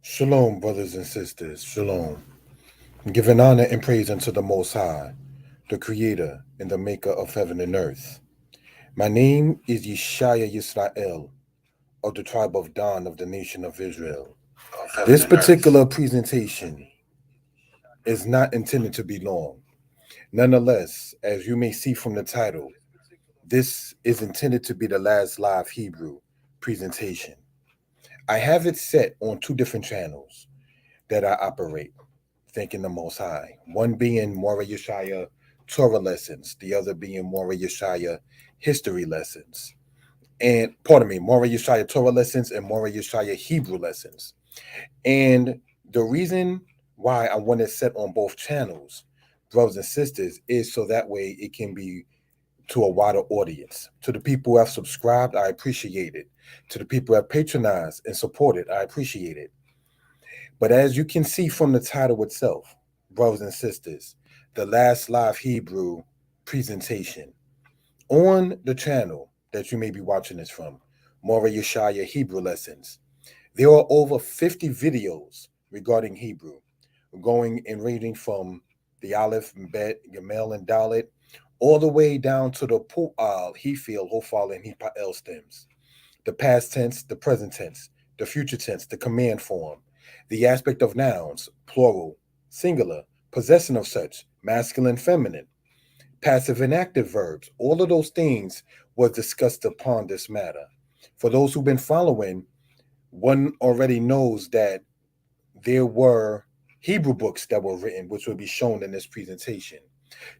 Shalom, brothers and sisters. Shalom. Giving honor and praise unto the Most High, the Creator and the Maker of heaven and earth. My name is Yeshaya Yisrael of the tribe of Dan of the nation of Israel. This particular presentation is not intended to be long. Nonetheless, as you may see from the title, this is intended to be the last live Hebrew presentation. I have it set on two different channels that I operate, thanking the Most High. One being Mora Yeshaya Torah lessons, the other being Mora Yeshaya history lessons. And pardon me, Mora Yeshaya Torah lessons and Mora Yeshaya Hebrew lessons. And the reason why I want it set on both channels, brothers and sisters, is so that way it can be to a wider audience. To the people who have subscribed, I appreciate it. To the people who have patronized and supported, I appreciate it. But as you can see from the title itself, brothers and sisters, the last live Hebrew presentation on the channel that you may be watching this from, Mora Yeshaya Hebrew Lessons, there are over 50 videos regarding Hebrew, going and ranging from the Aleph, Bet, Gamel, and Dalit, all the way down to the Pu'al, Hefil, Hofal, and Hipa'el stems, the past tense, the present tense, the future tense, the command form, the aspect of nouns, plural, singular, possession of such, masculine, feminine, passive and active verbs. All of those things was discussed upon this matter. For those who've been following, one already knows that there were Hebrew books that were written, which will be shown in this presentation.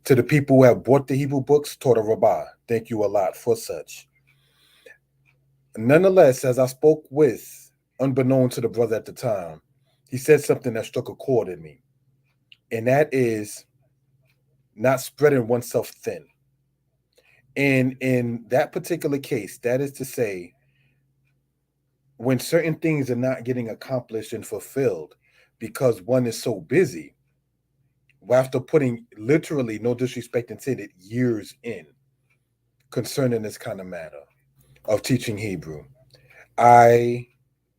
To the people who have bought the Hebrew books, Torah Rabbah, thank you a lot for such. Nonetheless, as I spoke with, unbeknown to the brother at the time, he said something that struck a chord in me, and that is not spreading oneself thin. And in that particular case, that is to say, when certain things are not getting accomplished and fulfilled because one is so busy, after putting literally, no disrespect intended, years in concerning this kind of matter of teaching Hebrew. I,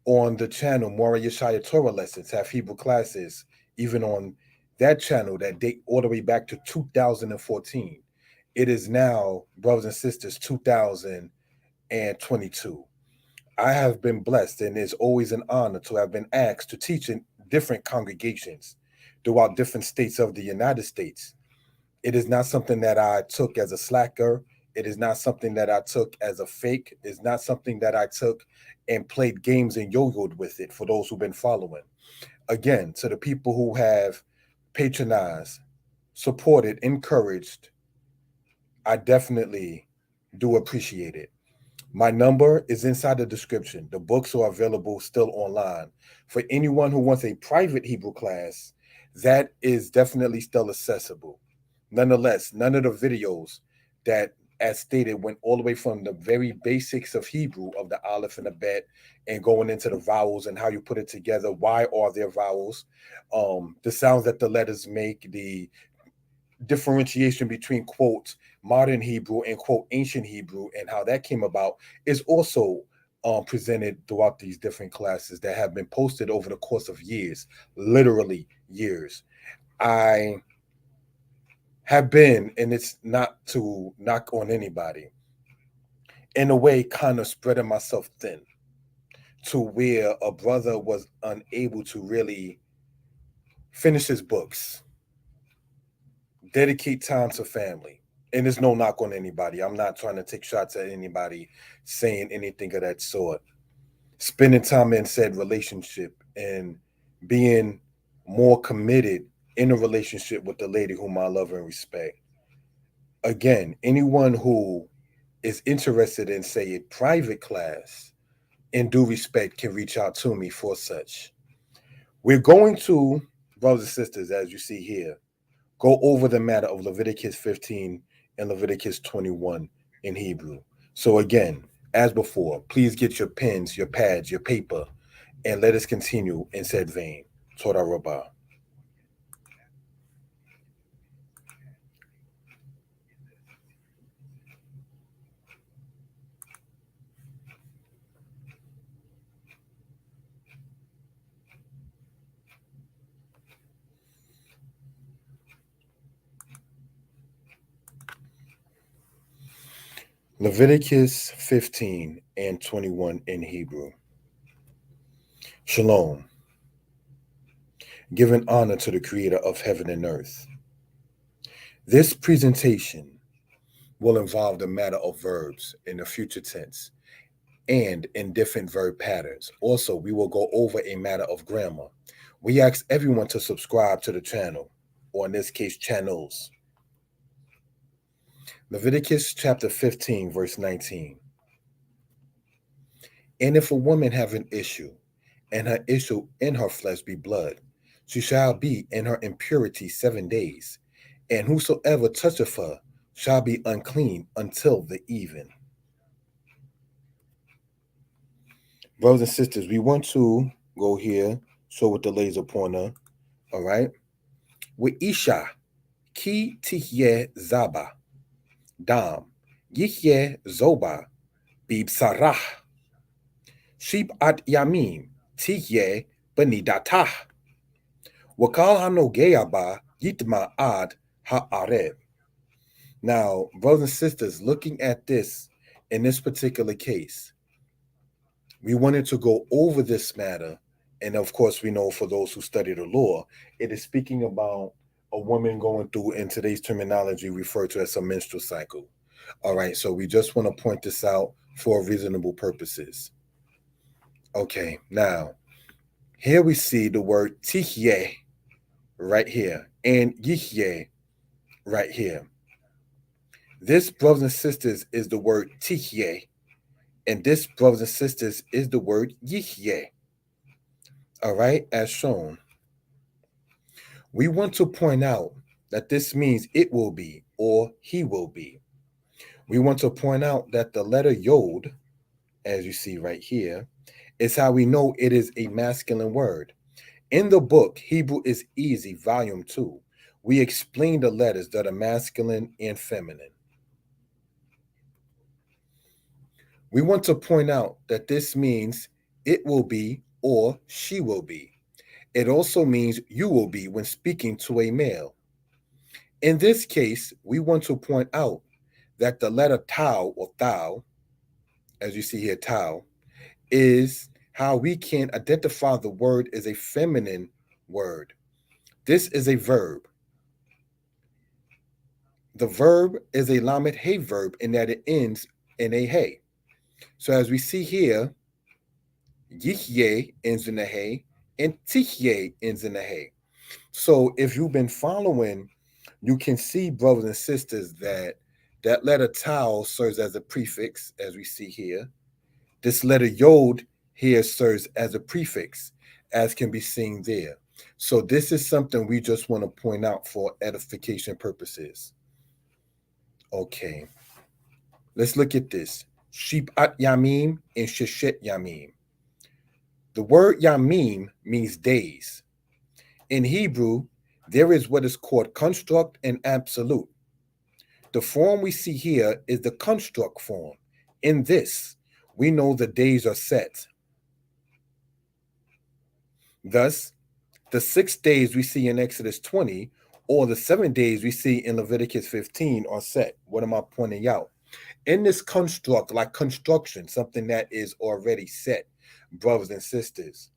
on the channel, Mora Yeshaya Torah Lessons, have Hebrew classes, even on that channel that date all the way back to 2014. It is now, brothers and sisters, 2022. I have been blessed, and it's always an honor to have been asked to teach in different congregations throughout different states of the United States. It is not something that I took as a slacker. It is not something that I took as a fake. It's not something that I took and played games and yo-yoed with it for those who've been following. Again, to the people who have patronized, supported, encouraged, I definitely do appreciate it. My number is inside the description. The books are available still online. For anyone who wants a private Hebrew class, that is definitely still accessible. Nonetheless, none of the videos that, as stated, went all the way from the very basics of Hebrew, of the Aleph and the Bet, and going into the vowels and how you put it together. Why are there vowels? The sounds that the letters make, the differentiation between, quote, modern Hebrew and, quote, ancient Hebrew, and how that came about is also presented throughout these different classes that have been posted over the course of years, literally years. I have been, and it's not to knock on anybody, in a way, kind of spreading myself thin to where a brother was unable to really finish his books, dedicate time to family. And there's no knock on anybody. I'm not trying to take shots at anybody saying anything of that sort. Spending time in said relationship and being more committed in a relationship with the lady whom I love and respect. Again, anyone who is interested in, say, a private class, in due respect, can reach out to me for such. We're going to, brothers and sisters, as you see here, go over the matter of Leviticus 15 and Leviticus 21 in Hebrew. So, again, as before, please get your pens, your pads, your paper, and let us continue in said vein. Torah Rabbah. Leviticus 15 and 21 in Hebrew. Shalom, giving honor to the creator of heaven and earth. This presentation will involve the matter of verbs in the future tense and in different verb patterns. Also, we will go over a matter of grammar. We ask everyone to subscribe to the channel, or in this case, channels. Leviticus chapter 15, verse 19. And if a woman have an issue, and her issue in her flesh be blood, she shall be in her impurity 7 days, and whosoever toucheth her shall be unclean until the even. Brothers and sisters, we want to go here, show with the laser pointer, all right? With Isha, ki tihye zaba, dam, yihye zoba, bib sarah, sheep at yamim, tihye benidatah, wakal hanogeaba, yitma ad ha'areb. Now, brothers and sisters, looking at this in this particular case, we wanted to go over this matter. And of course, we know for those who study the law, it is speaking about a woman going through, in today's terminology, referred to as a menstrual cycle. All right, so we just want to point this out for reasonable purposes. Okay, now, here we see the word tihye right here and yihye right here. This, brothers and sisters, is the word tihye, and this, brothers and sisters, is the word yihye. All right, as shown. We want to point out that this means it will be or he will be. We want to point out that the letter Yod, as you see right here, is how we know it is a masculine word. In the book, Hebrew is Easy, Volume 2, we explain the letters that are masculine and feminine. We want to point out that this means it will be or she will be. It also means you will be when speaking to a male. In this case, we want to point out that the letter tau or thou, as you see here, tau, is how we can identify the word as a feminine word. This is a verb. The verb is a Lamed Heh verb in that it ends in a Hey. So as we see here, Yihye ends in a Hey and Tihye ends in a Hey. So if you've been following, you can see, brothers and sisters, that that letter tau serves as a prefix, as we see here. This letter Yod here serves as a prefix, as can be seen there. So this is something we just want to point out for edification purposes. Okay. Let's look at this. Sheep at yamim and sheshet yamim. The word yamim means days. In Hebrew, there is what is called construct and absolute. The form we see here is the construct form. In this, we know the days are set. Thus, the 6 days we see in Exodus 20 or the 7 days we see in Leviticus 15 are set. What am I pointing out? In this construct, like construction, something that is already set, brothers and sisters,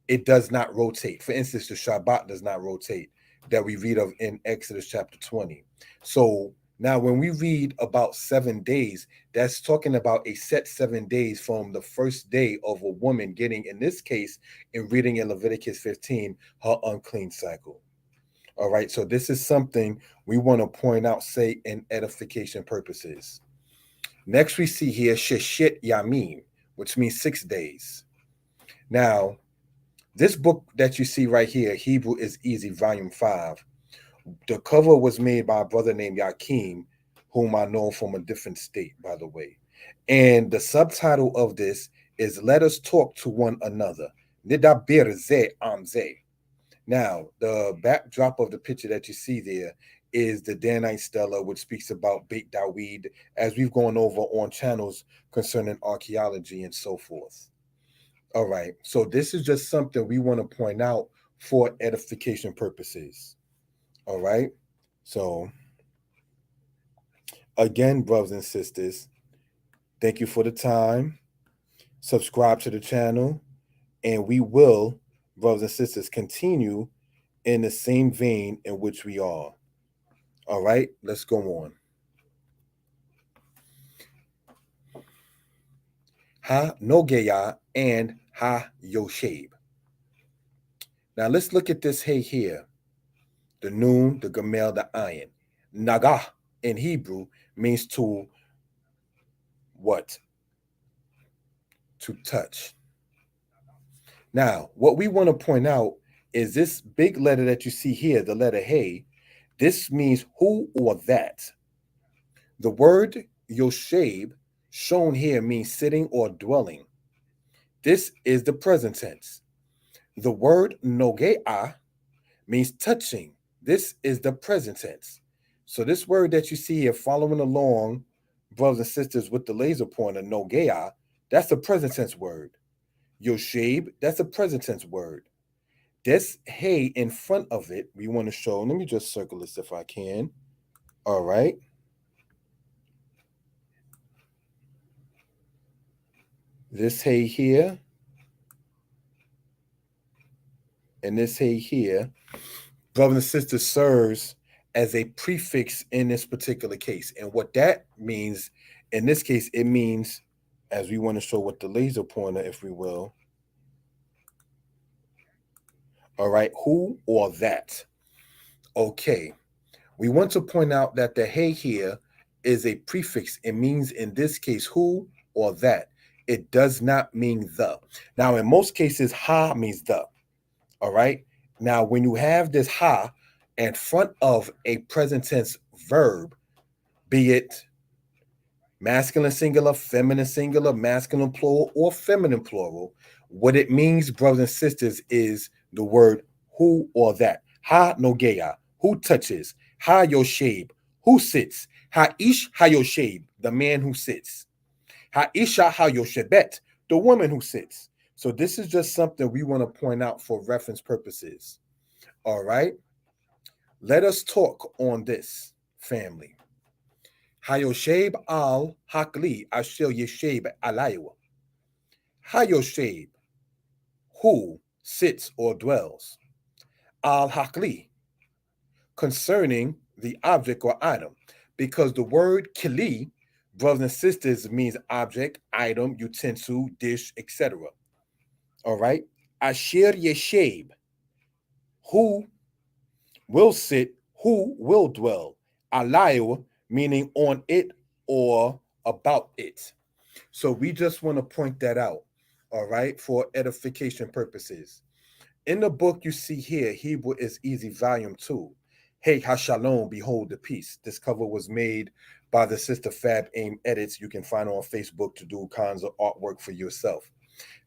it does not rotate. For instance, the Shabbat does not rotate that we read of in Exodus chapter 20. So now when we read about 7 days, that's talking about a set 7 days from the first day of a woman getting, in this case, in reading in Leviticus 15, her unclean cycle. All right, so this is something we want to point out, say, in edification purposes. Next, we see here Sheshet Yamim, which means 6 days. Now, this book that you see right here, Hebrew is Easy, Volume 5. The cover was made by a brother named Yakim, whom I know from a different state, by the way. And the subtitle of this is Let Us Talk to One Another. Nidabir Ze Amze. Now, the backdrop of the picture that you see there is the Danite Stela, which speaks about Beit Dawid, as we've gone over on channels concerning archaeology and so forth. All right, so this is just something we want to point out for edification purposes. All right, so Again, brothers and sisters, thank you for the time. Subscribe to the channel, and we will, brothers and sisters, continue in the same vein in which we are. All right, let's go on. Ha Nogeya and Ha Yosheb. Now let's look at this hey here. The noon, the gamel, the ayin. Naga in Hebrew means to what? To touch. Now, what we want to point out is this big letter that you see here, the letter hey. This means who or that. The word Yosheb shown here means sitting or dwelling. This is the present tense. The word Noge'a means touching. This is the present tense. So this word that you see here following along, brothers and sisters, with the laser pointer, Noge'a, that's a present tense word. Yosheb, that's a present tense word. This hey in front of it, we want to show. Let me just circle this if I can. All right. This hey here and this hey here, brothers and sisters, serves as a prefix in this particular case. And what that means, in this case, it means, as we want to show with the laser pointer, if we will. All right, who or that. Okay, we want to point out that the hey here is a prefix. It means, in this case, who or that. It does not mean the. Now, in most cases, ha means the. All right. Now, when you have this ha in front of a present tense verb, be it masculine singular, masculine plural, or feminine plural, what it means, brothers and sisters, is the word who or that. Ha nogeya, who touches. Ha yosheb, who sits. Ha ish ha yosheb, the man who sits. Ha isha ha yoshebet, the woman who sits. So this is just something we want to point out for reference purposes. All right. Let us talk on this, family. Hayosheb al hakli ashel yesheb alayu. Hayosheb, who sits or dwells. Al hakli, concerning the object or item. Because the word kili, brothers and sisters, means object, item, utensil, dish, etc. All right. Asher yesheb, who will sit, who will dwell. Alayu, meaning on it or about it. So we just want to point that out, all right, for edification purposes. In the book you see here, Hebrew is Easy, Volume 2. Hey, Shalom, behold the peace. This cover was made by the sister Fab Aim Edits. You can find her on Facebook to do kinds of artwork for yourself.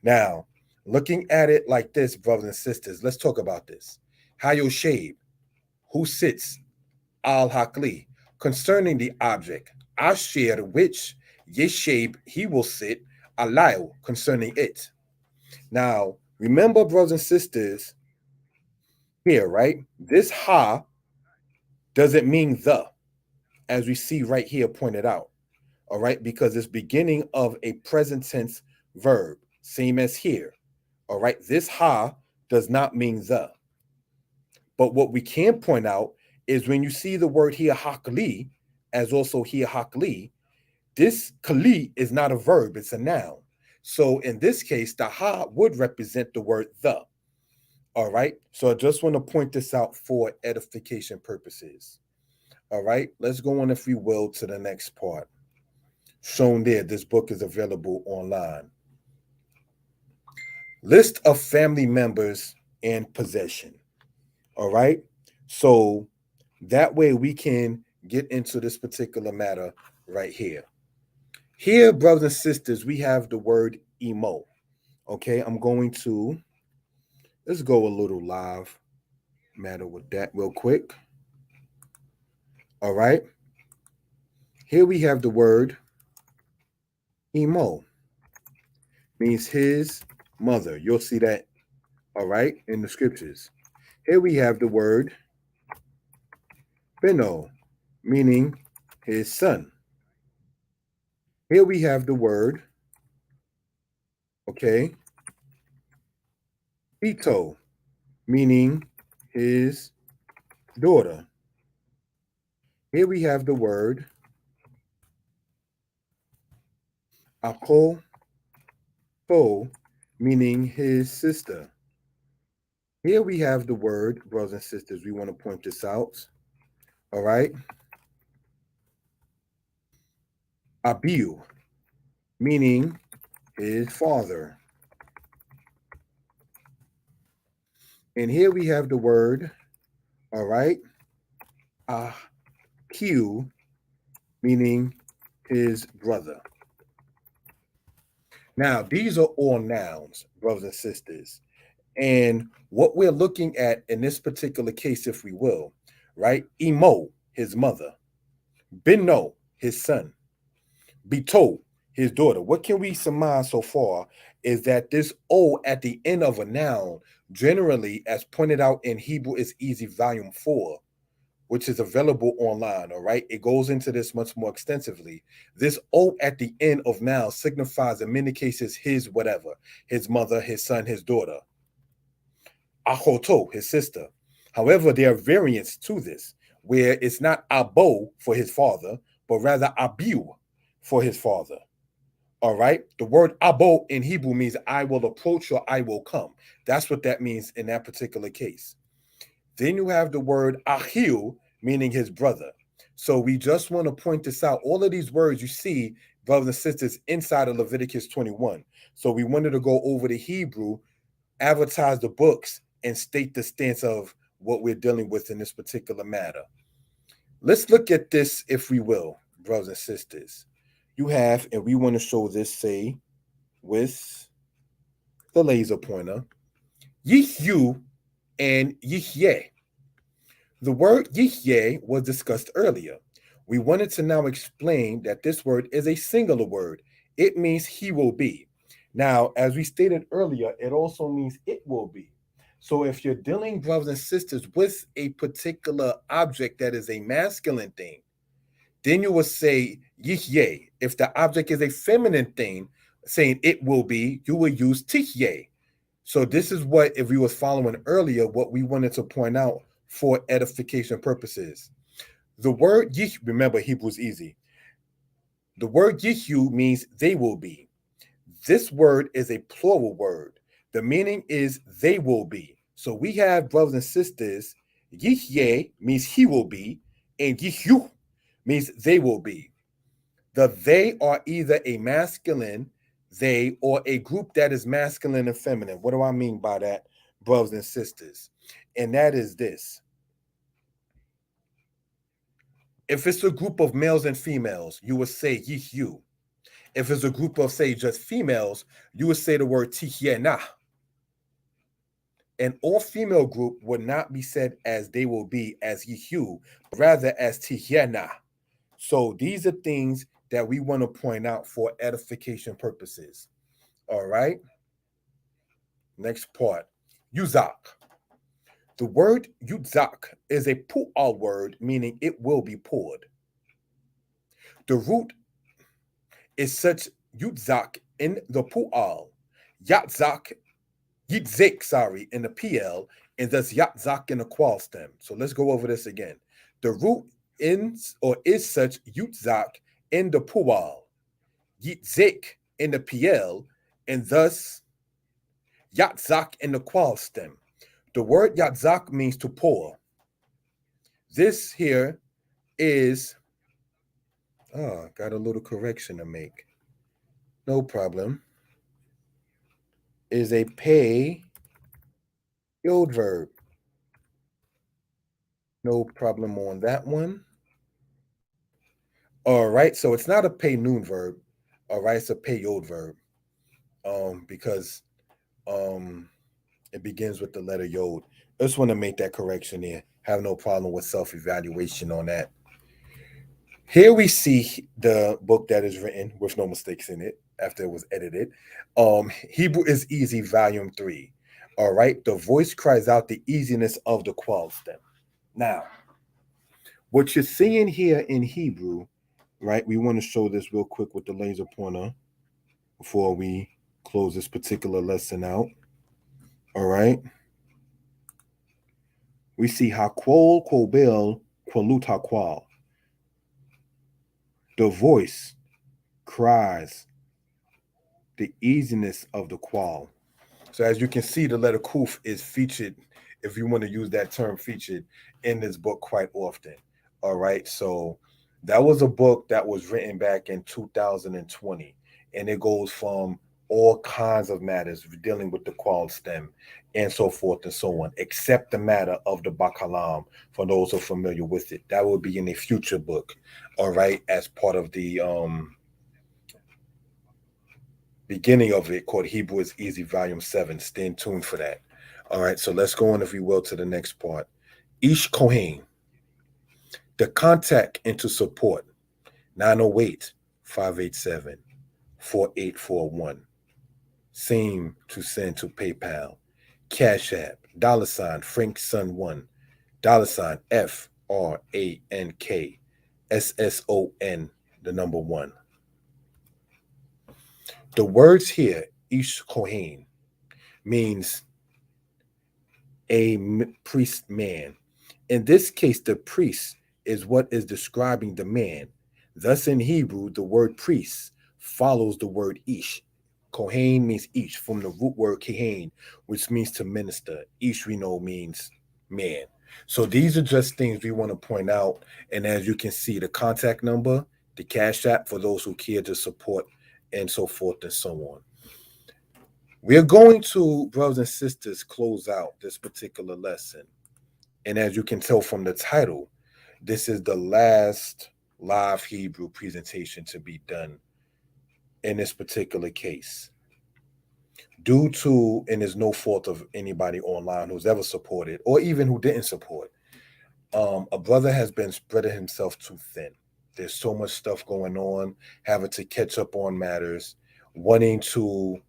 Now, looking at it like this, brothers and sisters, let's talk about this. Hayosheb, who sits, al hakli, concerning the object, asher, which, yesheb, he will sit, alayu, concerning it. Now, remember, brothers and sisters, here, right? This ha doesn't mean the, as we see right here pointed out, all right? Because it's beginning of a present tense verb, same as here, all right? This ha does not mean the. But what we can point out is when you see the word here hakli, as also here hakli, this kali is not a verb, it's a noun. So in this case, the ha would represent the word the. All right. So I just want to point this out for edification purposes. All right. Let's go on, if you will, to the next part. Shown there, this book is available online. List of family members and possession. All right. So that way we can get into this particular matter right here. Here, brothers and sisters, we have the word emo. Okay. I'm going to, let's go a little live matter with that real quick. All right. Here we have the word emo, means his mother. You'll see that, all right, in the scriptures. Here we have the word beno, meaning his son. Here we have the word, okay, Ito, meaning his daughter. Here we have the word Ako, meaning his sister. Here we have the word, brothers and sisters, we want to point this out. All right. Abiu, meaning his father. And here we have the word, all right, Ahiu, meaning his brother. Now, these are all nouns, brothers and sisters. And what we're looking at in this particular case, if we will, right? Imo, his mother. Beno, his son. Beto, his daughter. What can we surmise so far is that this O at the end of a noun, generally, as pointed out in Hebrew is Easy Volume 4, which is available online, all right? It goes into this much more extensively. This O at the end of noun signifies, in many cases, his whatever, his mother, his son, his daughter. Ahoto, his sister. However, there are variants to this, where it's not Abo for his father, but rather Abiu for his father. All right. The word Abo in Hebrew means I will approach or I will come. That's what that means in that particular case. Then you have the word Ahiu, meaning his brother. So we just want to point this out. All of these words you see, brothers and sisters, inside of Leviticus 21. So we wanted to go over the Hebrew, advertise the books, and state the stance of what we're dealing with in this particular matter. Let's look at this, if we will, brothers and sisters. You have, and we want to show this, say, with the laser pointer, Yihyu and Yihye. The word Yihye was discussed earlier. We wanted to now explain that this word is a singular word. It means he will be. Now, as we stated earlier, it also means it will be. So if you're dealing, brothers and sisters, with a particular object that is a masculine thing, then you will say Yihye. If the object is a feminine thing, saying it will be, you will use Tihye. So this is what, if we was following earlier, what we wanted to point out for edification purposes. The word Yih, remember Hebrew's easy. The word Yihyu means they will be. This word is a plural word. The meaning is they will be. So we have, brothers and sisters, Yihye means he will be, and Yihyu means they will be. The they are either a masculine they or a group that is masculine and feminine. What do I mean by that, brothers and sisters? And that is this. If it's a group of males and females, you would say Yihyu. If it's a group of, say, just females, you would say the word Tihyena. An all-female group would not be said as they will be as Yihyu, but rather as Tihyena. So these are things that we want to point out for edification purposes. All right. Next part. Yuzak. The word Yuzak is a pu'al word, meaning it will be poured. The root is such Yuzak in the pu'al, Yatzak, Yitzek, sorry, in the PL, and thus Yatzak in the qual stem. So let's go over this again. The root is such Yutzak in the pu'al, Yitzek in the PL, and thus Yatzak in the qual stem. The word Yatzak means to pour. This here is, got a little correction to make. No problem. Is a Peh Yohd verb. No problem on that one. All right, so it's not a Peh noon verb. All right, it's a Peh Yohd verb. Because it begins with the letter Yod. I just want to make that correction here. Have no problem with self-evaluation on that. Here we see the book that is written with no mistakes in it after it was edited. Hebrew is Easy, Volume 3. All right, the voice cries out the easiness of the qual stem. Now, what you're seeing here in Hebrew right? We want to show this real quick with the laser pointer before we close this particular lesson out. All right. We see Haqual, Quobel, Qualut Haqual. The voice cries the easiness of the qual. So as you can see, the letter Kuf is featured, if you want to use that term, featured in this book quite often. All right. So that was a book that was written back in 2020, and it goes from all kinds of matters dealing with the qual stem and so forth and so on, except the matter of the Bakalam, for those who are familiar with it. That will be in a future book, all right, as part of the beginning of it, called Hebrew is Easy, Volume 7. Stay tuned for that. All right, so let's go on, if we will, to the next part. Ish Kohen, the contact into support, 908 587 4841. Same to send to PayPal. Cash App, $ Frank Sun 1, $ FRANK SSON, the number 1. The words here, Ish Kohen, means a priest man. In this case, the priest is what is describing the man. Thus, in Hebrew, the word priest follows the word ish. Kohen means ish, from the root word kehen, which means to minister. Ish, we know, means man. So these are just things we want to point out. And as you can see, the contact number, the cash app for those who care to support, and so forth and so on. We are going to, brothers and sisters, close out this particular lesson. And as you can tell from the title, this is the last live Hebrew presentation to be done in this particular case. Due to, and it's no fault of anybody online who's ever supported, or even who didn't support, a brother has been spreading himself too thin. There's so much stuff going on, having to catch up on matters, wanting to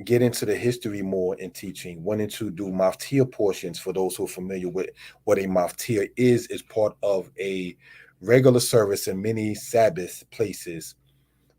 get into the history more in teaching, wanting to do maftir portions. For those who are familiar with what a maftir is part of a regular service in many Sabbath places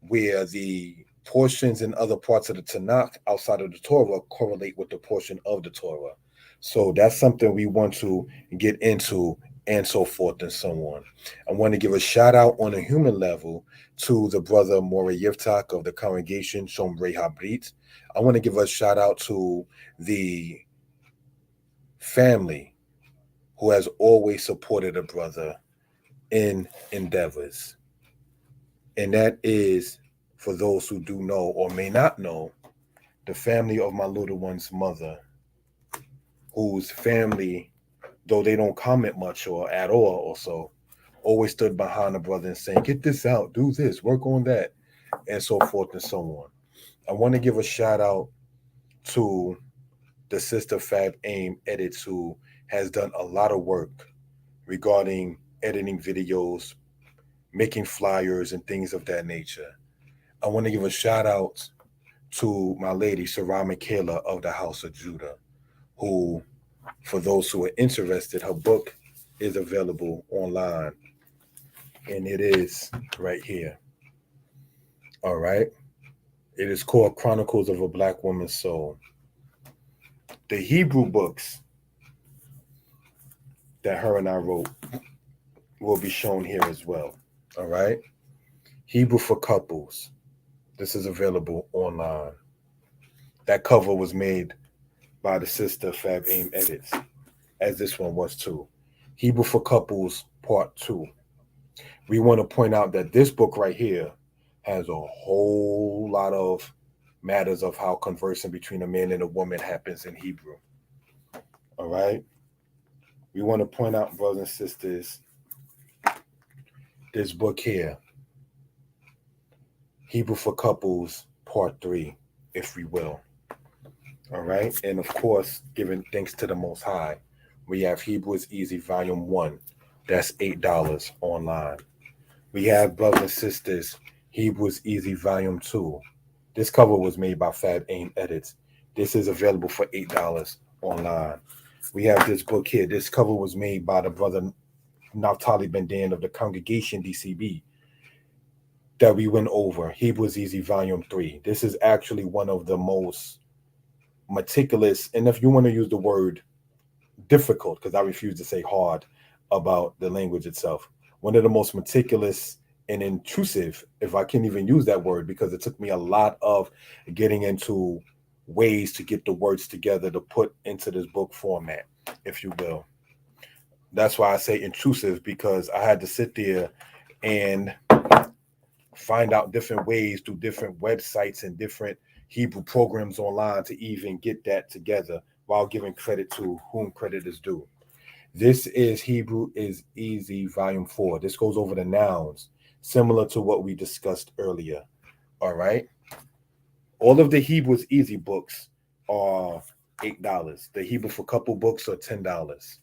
where the portions in other parts of the Tanakh outside of the Torah correlate with the portion of the Torah. So that's something we want to get into, and so forth and so on. I want to give a shout out on a human level to the brother Mori Yivtak of the congregation Shomrei Habrit. I want to give a shout out to the family who has always supported a brother in endeavors. And that is, for those who do know or may not know, the family of my little one's mother, whose family, though they don't comment much or at all or so, always stood behind the brother and saying, get this out, do this, work on that, and so forth and so on. I want to give a shout out to the sister Fab Aim Edits, who has done a lot of work regarding editing videos, making flyers, and things of that nature. I want to give a shout out to my lady, Sarah Michaela of the House of Judah, who, for those who are interested, her book is available online, and it is right here. All right. It is called Chronicles of a Black Woman's Soul. The Hebrew books that her and I wrote will be shown here as well. All right. Hebrew for Couples. This is available online. That cover was made by the sister Fab Aim Edits, as this one was too. Hebrew for Couples Part 2. We want to point out that this book right here has a whole lot of matters of how conversing between a man and a woman happens in Hebrew. All right. We want to point out, brothers and sisters, this book here, Hebrew for Couples Part 3, if we will. All right. And of course, giving thanks to the Most High, we have Hebrew is Easy Volume 1. That's $8 online. We have, brothers and sisters, Hebrew is Easy Volume 2. This cover was made by Fab Aim Edits. This is available for $8 online. We have this book here. This cover was made by the brother Naftali Ben Dan of the congregation DCB. that we went over, Hebrew is Easy Volume 3. This is actually one of the most meticulous, and if you want to use the word difficult, because I refuse to say hard about the language itself, one of the most meticulous and intrusive, if I can even use that word, because it took me a lot of getting into ways to get the words together to put into this book format, if you will. That's why I say intrusive, because I had to sit there and find out different ways through different websites and different Hebrew programs online to even get that together while giving credit to whom credit is due. This is Hebrew is Easy, Volume 4. This goes over the nouns, similar to what we discussed earlier. All right. All of the Hebrew is Easy books are $8. The Hebrew for Couple books are $10.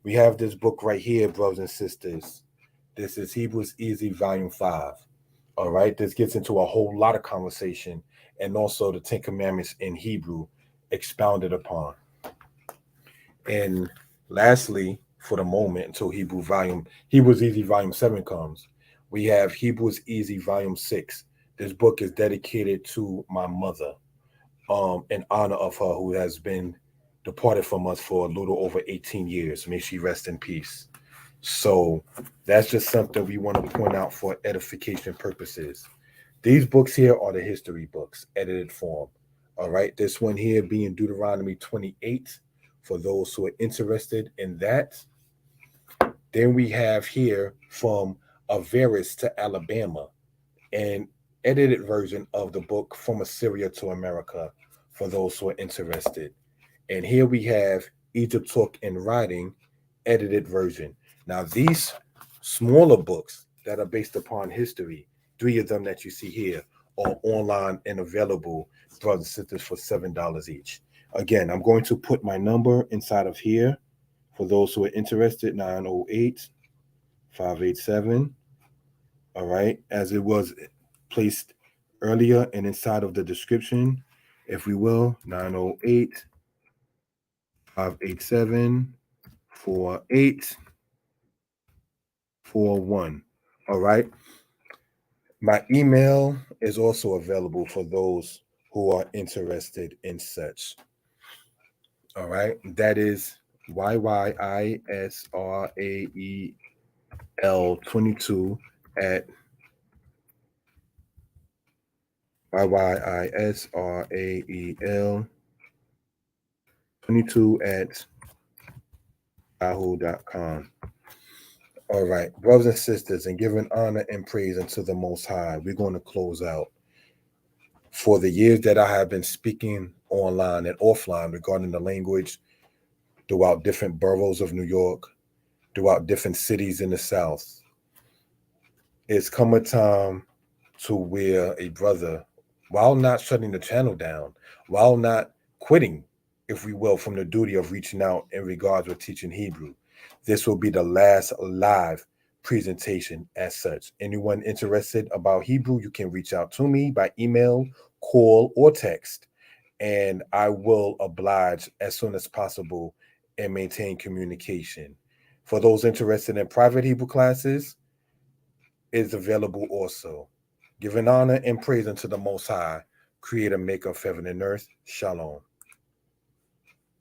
We have this book right here, brothers and sisters. This is Hebrew is Easy, Volume 5. All right. This gets into a whole lot of conversation and also the Ten Commandments in Hebrew expounded upon. And lastly, for the moment, until Hebrews Easy Volume 7 comes, we have Hebrews Easy Volume 6. This book is dedicated to my mother, in honor of her, who has been departed from us for a little over 18 years. May she rest in peace. So that's just something we want to point out for edification purposes. These books here are the history books, edited form. All right. This one here being Deuteronomy 28, for those who are interested in that. Then we have here from Averis to Alabama, an edited version of the book From Assyria to America, for those who are interested. And here we have Egypt Talk and Writing, edited version. Now, these smaller books that are based upon history, 3 of them that you see here, are online and available, brothers and sisters, for $7 each. Again, I'm going to put my number inside of here for those who are interested, 908-587. All right, as it was placed earlier and inside of the description, if we will, 908-587-4841. All right. My email is also available for those who are interested in such. All right. That is YYISRAEL22 at YYISRAEL22 at yahoo.com. All right, brothers and sisters, and giving honor and praise unto the Most High, we're going to close out. For the years that I have been speaking online and offline regarding the language throughout different boroughs of New York, throughout different cities in the South, it's come a time to where a brother, while not shutting the channel down, while not quitting, if we will, from the duty of reaching out in regards with teaching Hebrew, this will be the last live presentation as such. Anyone interested about Hebrew, you can reach out to me by email, call, or text, and I will oblige as soon as possible and maintain communication. For those interested in private Hebrew classes, is available also. Giving honor and praise unto the Most High, creator, maker of heaven and earth. Shalom.